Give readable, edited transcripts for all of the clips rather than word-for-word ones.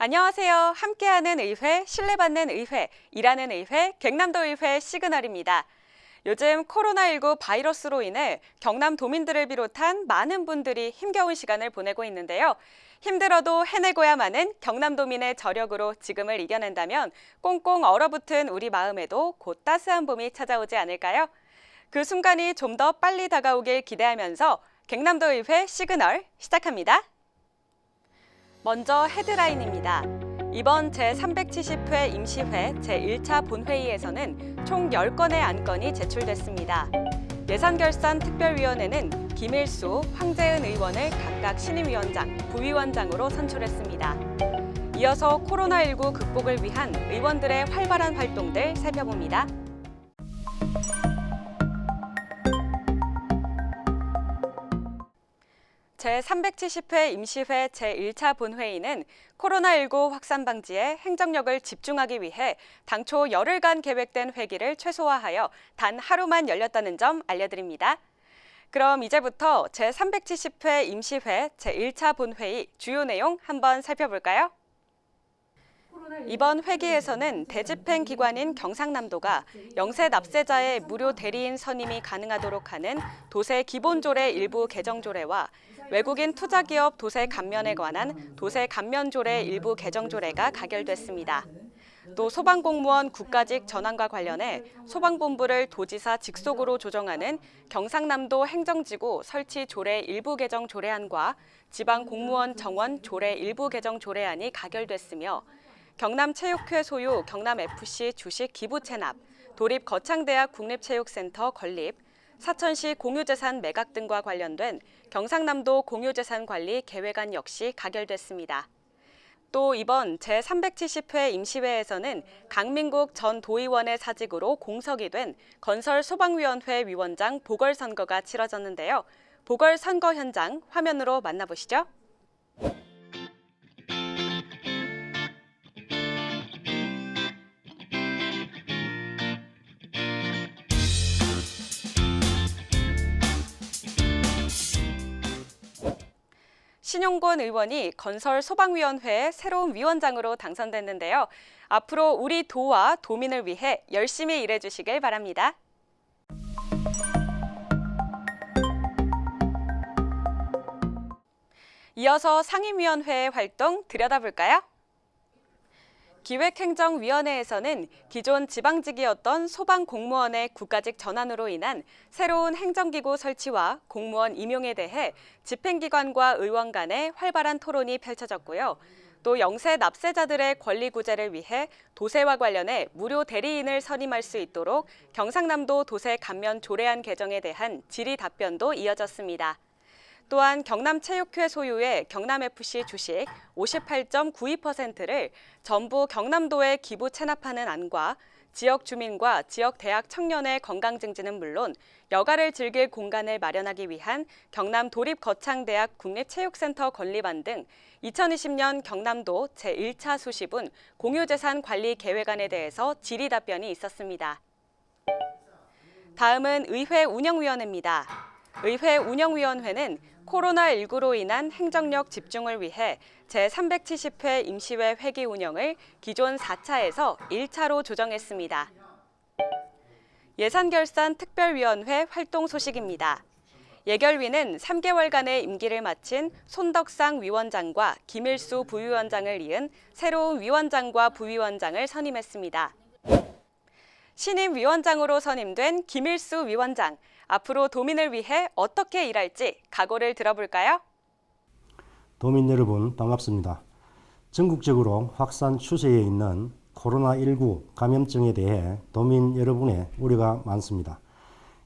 안녕하세요. 함께하는 의회, 신뢰받는 의회, 일하는 의회, 경남도의회 시그널입니다. 요즘 코로나19 바이러스로 인해 경남도민들을 비롯한 많은 분들이 힘겨운 시간을 보내고 있는데요. 힘들어도 해내고야만은 경남도민의 저력으로 지금을 이겨낸다면 꽁꽁 얼어붙은 우리 마음에도 곧 따스한 봄이 찾아오지 않을까요? 그 순간이 좀 더 빨리 다가오길 기대하면서 경남도의회 시그널 시작합니다. 먼저 헤드라인입니다. 이번 제370회 임시회 제1차 본회의에서는 총 10건의 안건이 제출됐습니다. 예산결산특별위원회는 김일수, 황재은 의원을 각각 신임위원장, 부위원장으로 선출했습니다. 이어서 코로나19 극복을 위한 의원들의 활발한 활동들 살펴봅니다. 제370회 임시회 제1차 본회의는 코로나19 확산 방지에 행정력을 집중하기 위해 당초 열흘간 계획된 회기를 최소화하여 단 하루만 열렸다는 점 알려드립니다. 그럼 이제부터 제370회 임시회 제1차 본회의 주요 내용 한번 살펴볼까요? 이번 회기에서는 대집행 기관인 경상남도가 영세 납세자의 무료 대리인 선임이 가능하도록 하는 도세 기본조례 일부 개정조례와 외국인 투자기업 도세 감면에 관한 도세 감면조례 일부 개정조례가 가결됐습니다. 또 소방공무원 국가직 전환과 관련해 소방본부를 도지사 직속으로 조정하는 경상남도 행정지구 설치 조례 일부 개정 조례안과 지방공무원 정원 조례 일부 개정 조례안이 가결됐으며 경남체육회 소유 경남FC 주식 기부 체납, 도립거창대학 국립체육센터 건립, 사천시 공유재산 매각 등과 관련된 경상남도 공유재산관리 계획안 역시 가결됐습니다. 또 이번 제370회 임시회에서는 강민국 전 도의원의 사직으로 공석이 된 건설소방위원회 위원장 보궐선거가 치러졌는데요. 보궐선거 현장 화면으로 만나보시죠. 신용권 의원이 건설소방위원회의 새로운 위원장으로 당선됐는데요. 앞으로 우리 도와 도민을 위해 열심히 일해주시길 바랍니다. 이어서 상임위원회의 활동 들여다볼까요? 기획행정위원회에서는 기존 지방직이었던 소방공무원의 국가직 전환으로 인한 새로운 행정기구 설치와 공무원 임용에 대해 집행기관과 의원 간의 활발한 토론이 펼쳐졌고요. 또 영세 납세자들의 권리 구제를 위해 도세와 관련해 무료 대리인을 선임할 수 있도록 경상남도 도세 감면 조례안 개정에 대한 질의 답변도 이어졌습니다. 또한 경남체육회 소유의 경남FC 주식 58.92%를 전부 경남도에 기부 체납하는 안과 지역 주민과 지역 대학 청년의 건강 증진은 물론 여가를 즐길 공간을 마련하기 위한 경남 도립거창대학 국립체육센터 건립안 등 2020년 경남도 제1차 수시분 공유재산 관리 계획안에 대해서 질의 답변이 있었습니다. 다음은 의회 운영위원회입니다. 의회 운영위원회는 코로나19로 인한 행정력 집중을 위해 제370회 임시회 회기 운영을 기존 4차에서 1차로 조정했습니다. 예산결산특별위원회 활동 소식입니다. 예결위는 3개월간의 임기를 마친 손덕상 위원장과 김일수 부위원장을 이은 새로운 위원장과 부위원장을 선임했습니다. 신임 위원장으로 선임된 김일수 위원장, 앞으로 도민을 위해 어떻게 일할지 각오를 들어볼까요? 도민 여러분 반갑습니다. 전국적으로 확산 추세에 있는 코로나19 감염증에 대해 도민 여러분의 우려가 많습니다.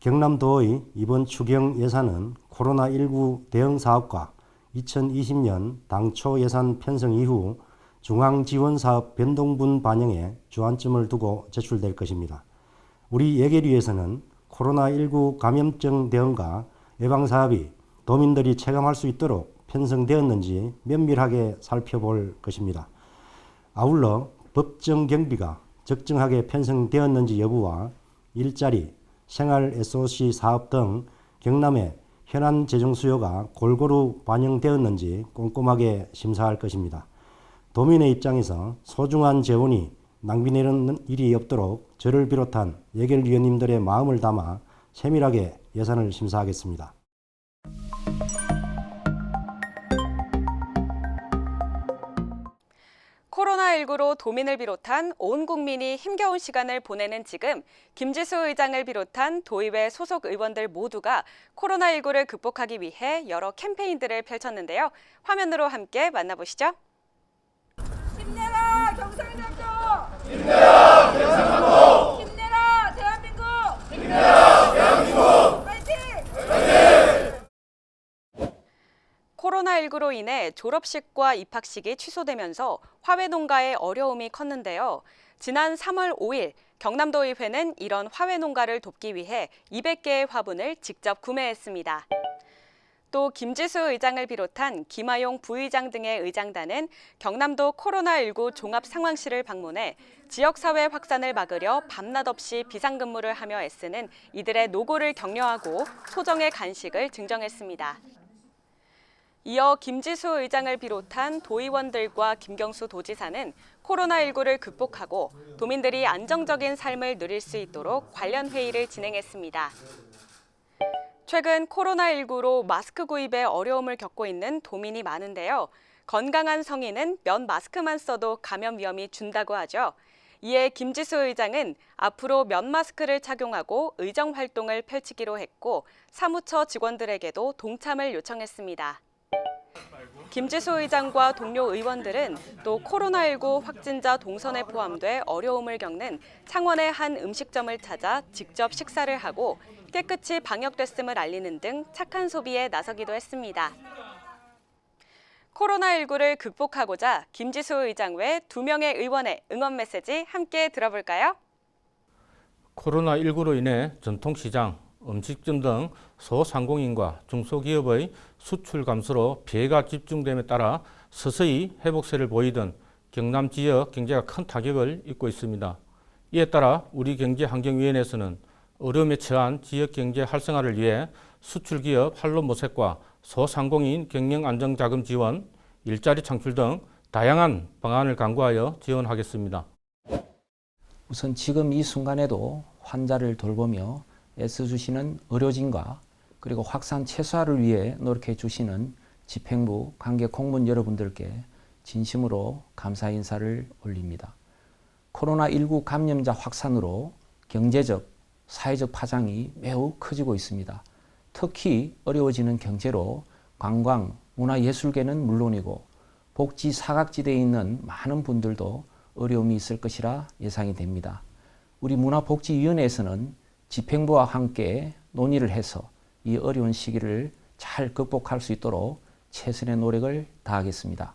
경남도의 이번 추경 예산은 코로나19 대응 사업과 2020년 당초 예산 편성 이후 중앙지원사업 변동분 반영에 주안점을 두고 제출될 것입니다. 우리 예결위에서는 코로나19 감염증 대응과 예방사업이 도민들이 체감할 수 있도록 편성되었는지 면밀하게 살펴볼 것입니다. 아울러 법정 경비가 적정하게 편성되었는지 여부와 일자리, 생활 SOC 사업 등 경남의 현안 재정 수요가 골고루 반영되었는지 꼼꼼하게 심사할 것입니다. 도민의 입장에서 소중한 재원이 낭비되는 일이 없도록 저를 비롯한 예결위원님들의 마음을 담아 세밀하게 예산을 심사하겠습니다. 코로나19로 도민을 비롯한 온 국민이 힘겨운 시간을 보내는 지금 김지수 의장을 비롯한 도의회 소속 의원들 모두가 코로나19를 극복하기 위해 여러 캠페인들을 펼쳤는데요. 화면으로 함께 만나보시죠. 힘내라 경상남도! 힘내라 경상남도! 힘내라 대한민국! 힘내라 대한민국! 파이팅! 코로나19로 인해 졸업식과 입학식이 취소되면서 화훼 농가의 어려움이 컸는데요. 지난 3월 5일 경남도의회는 이런 화훼 농가를 돕기 위해 200개의 화분을 직접 구매했습니다. 또 김지수 의장을 비롯한 김하용 부의장 등의 의장단은 경남도 코로나19 종합상황실을 방문해 지역사회 확산을 막으려 밤낮 없이 비상근무를 하며 애쓰는 이들의 노고를 격려하고 소정의 간식을 증정했습니다. 이어 김지수 의장을 비롯한 도의원들과 김경수 도지사는 코로나19를 극복하고 도민들이 안정적인 삶을 누릴 수 있도록 관련 회의를 진행했습니다. 최근 코로나19로 마스크 구입에 어려움을 겪고 있는 도민이 많은데요. 건강한 성인은 면 마스크만 써도 감염 위험이 준다고 하죠. 이에 김지수 의장은 앞으로 면 마스크를 착용하고 의정 활동을 펼치기로 했고 사무처 직원들에게도 동참을 요청했습니다. 김지수 의장과 동료 의원들은 또 코로나19 확진자 동선에 포함돼 어려움을 겪는 창원의 한 음식점을 찾아 직접 식사를 하고 깨끗이 방역됐음을 알리는 등 착한 소비에 나서기도 했습니다. 코로나19를 극복하고자 김지수 의장 외 2명의 의원의 응원 메시지 함께 들어볼까요? 코로나19로 인해 전통시장, 음식점 등 소상공인과 중소기업의 수출 감소로 피해가 집중됨에 따라 서서히 회복세를 보이던 경남 지역 경제가 큰 타격을 입고 있습니다. 이에 따라 우리 경제환경위원회에서는 어려움에 처한 지역 경제 활성화를 위해 수출기업 활로 모색과 소상공인 경영안정자금 지원, 일자리 창출 등 다양한 방안을 강구하여 지원하겠습니다. 우선 지금 이 순간에도 환자를 돌보며 애써주시는 의료진과 그리고 확산 최소화를 위해 노력해 주시는 집행부 관계 공무원 여러분들께 진심으로 감사 인사를 올립니다. 코로나19 감염자 확산으로 경제적, 사회적 파장이 매우 커지고 있습니다. 특히 어려워지는 경제로 관광, 문화예술계는 물론이고 복지 사각지대에 있는 많은 분들도 어려움이 있을 것이라 예상이 됩니다. 우리 문화복지위원회에서는 집행부와 함께 논의를 해서 이 어려운 시기를 잘 극복할 수 있도록 최선의 노력을 다하겠습니다.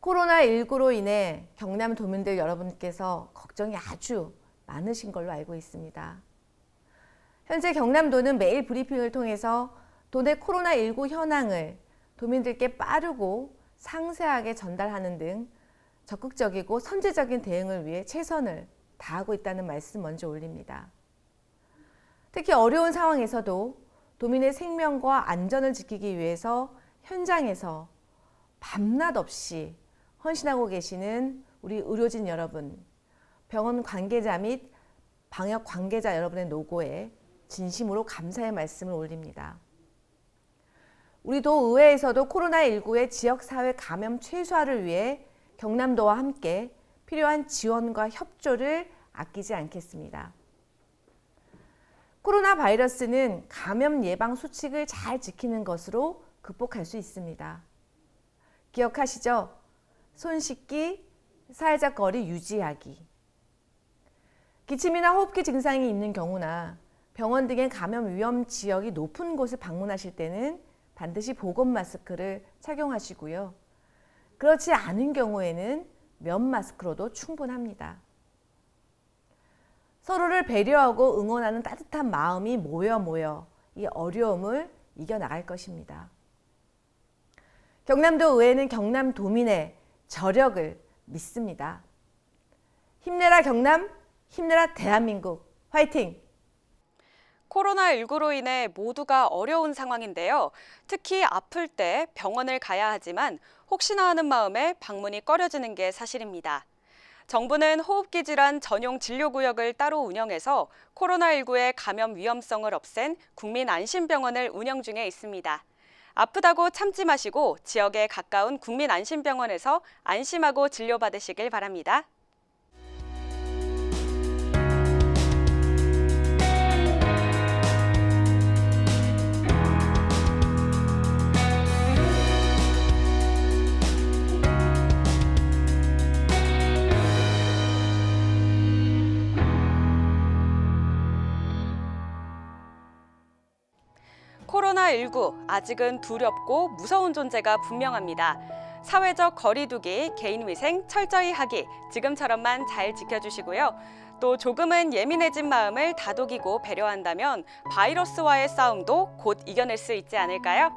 코로나19로 인해 경남 도민들 여러분께서 걱정이 아주 많으신 걸로 알고 있습니다. 현재 경남도는 매일 브리핑을 통해서 도내 코로나19 현황을 도민들께 빠르고 상세하게 전달하는 등 적극적이고 선제적인 대응을 위해 최선을 다하고 있다는 말씀 먼저 올립니다. 특히 어려운 상황에서도 도민의 생명과 안전을 지키기 위해서 현장에서 밤낮 없이 헌신하고 계시는 우리 의료진 여러분, 병원 관계자 및 방역 관계자 여러분의 노고에 진심으로 감사의 말씀을 올립니다. 우리 도의회에서도 코로나19의 지역사회 감염 최소화를 위해 경남도와 함께 필요한 지원과 협조를 아끼지 않겠습니다. 코로나 바이러스는 감염 예방 수칙을 잘 지키는 것으로 극복할 수 있습니다. 기억하시죠? 손 씻기, 사회적 거리 유지하기. 기침이나 호흡기 증상이 있는 경우나 병원 등의 감염 위험 지역이 높은 곳을 방문하실 때는 반드시 보건 마스크를 착용하시고요. 그렇지 않은 경우에는 면 마스크로도 충분합니다. 서로를 배려하고 응원하는 따뜻한 마음이 모여 이 어려움을 이겨나갈 것입니다. 경남도 의회는 경남 도민의 저력을 믿습니다. 힘내라 경남, 힘내라 대한민국, 화이팅! 코로나19로 인해 모두가 어려운 상황인데요. 특히 아플 때 병원을 가야 하지만 혹시나 하는 마음에 방문이 꺼려지는 게 사실입니다. 정부는 호흡기 질환 전용 진료구역을 따로 운영해서 코로나19의 감염 위험성을 없앤 국민안심병원을 운영 중에 있습니다. 아프다고 참지 마시고 지역에 가까운 국민안심병원에서 안심하고 진료받으시길 바랍니다. 코로나19 아직은 두렵고 무서운 존재가 분명합니다. 사회적 거리두기, 개인위생 철저히 하기, 지금처럼만 잘 지켜주시고요. 또 조금은 예민해진 마음을 다독이고 배려한다면 바이러스와의 싸움도 곧 이겨낼 수 있지 않을까요?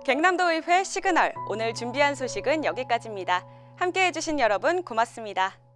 경남도의회 시그널, 오늘 준비한 소식은 여기까지입니다. 함께해 주신 여러분 고맙습니다.